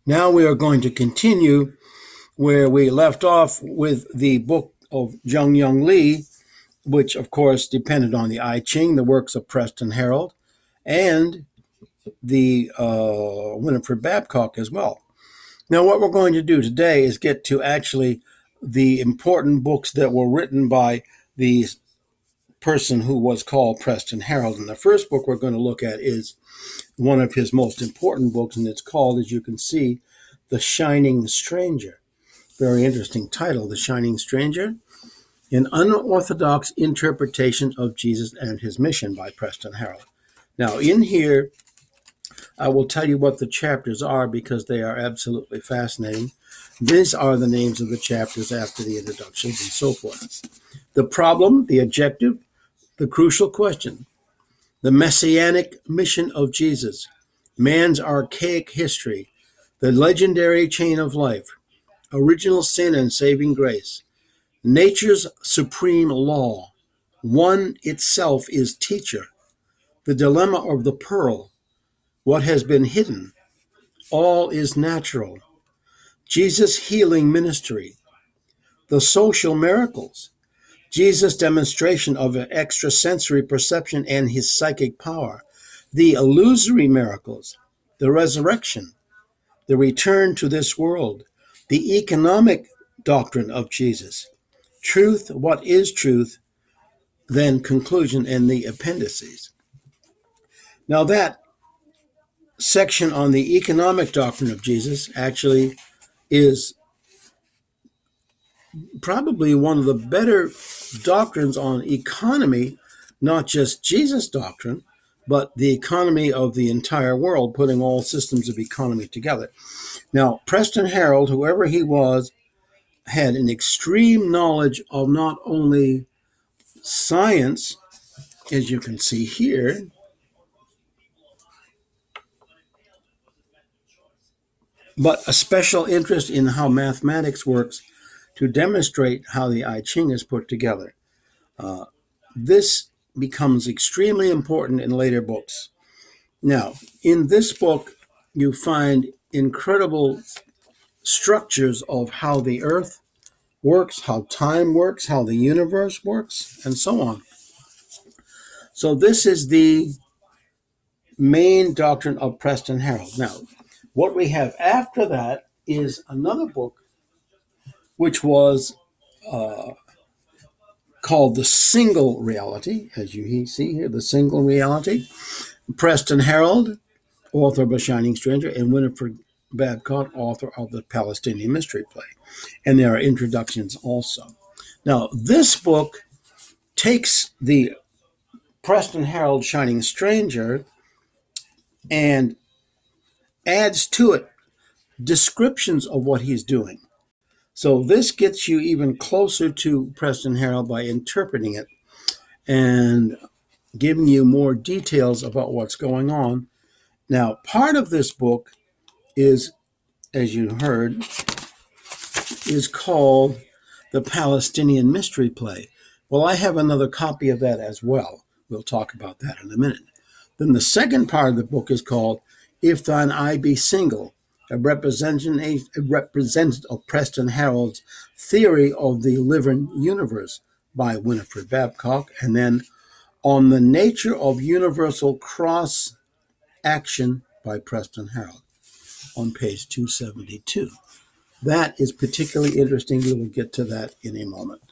Now we are going to continue where we left off with the book of Jung Young Lee, which of course depended on the I Ching, the works of Preston Harold, and the Winifred Babcock as well. Now what we're going to do today is get to actually the important books that were written by the person who was called Preston Harold. And the first book we're going to look at is one of his most important books, and it's called, as you can see, The Shining Stranger. Very interesting title, The Shining Stranger, An Unorthodox Interpretation of Jesus and His Mission by Preston Harold. Now, in here, I will tell you what the chapters are because they are absolutely fascinating. These are the names of the chapters after the introductions and so forth. The problem, the objective, the crucial question, the messianic mission of Jesus, man's archaic history, the legendary chain of life, original sin and saving grace, nature's supreme law, one itself is teacher, the dilemma of the pearl, what has been hidden, all is natural, Jesus' healing ministry, the social miracles, Jesus' demonstration of extrasensory perception and his psychic power, the illusory miracles, the resurrection, the return to this world, the economic doctrine of Jesus, truth, what is truth, then conclusion and the appendices. Now that section on the economic doctrine of Jesus actually is probably one of the better doctrines on economy, not just Jesus' doctrine, but the economy of the entire world, putting all systems of economy together. Now, Preston Harold, whoever he was, had an extreme knowledge of not only science, as you can see here, but a special interest in how mathematics works to demonstrate how the I Ching is put together. This becomes extremely important in later books. Now, in this book, you find incredible structures of how the earth works, how time works, how the universe works, and so on. So this is the main doctrine of Preston Harold. Now, what we have after that is another book, which was called The Single Reality, as you see here, The Single Reality. Preston Harold, author of A Shining Stranger, and Winifred Babcock, author of The Palestinian Mystery Play. And there are introductions also. Now, this book takes the Preston Harold Shining Stranger and adds to it descriptions of what he's doing. So this gets you even closer to Preston Harold by interpreting it and giving you more details about what's going on. Now, part of this book is, as you heard, is called The Palestinian Mystery Play. Well, I have another copy of that as well. We'll talk about that in a minute. Then the second part of the book is called If Thine Eye Be Single, a representative of Preston Harold's Theory of the Living Universe by Winifred Babcock, and then On the Nature of Universal Cross Action by Preston Harold on page 272. That is particularly interesting. We will get to that in a moment.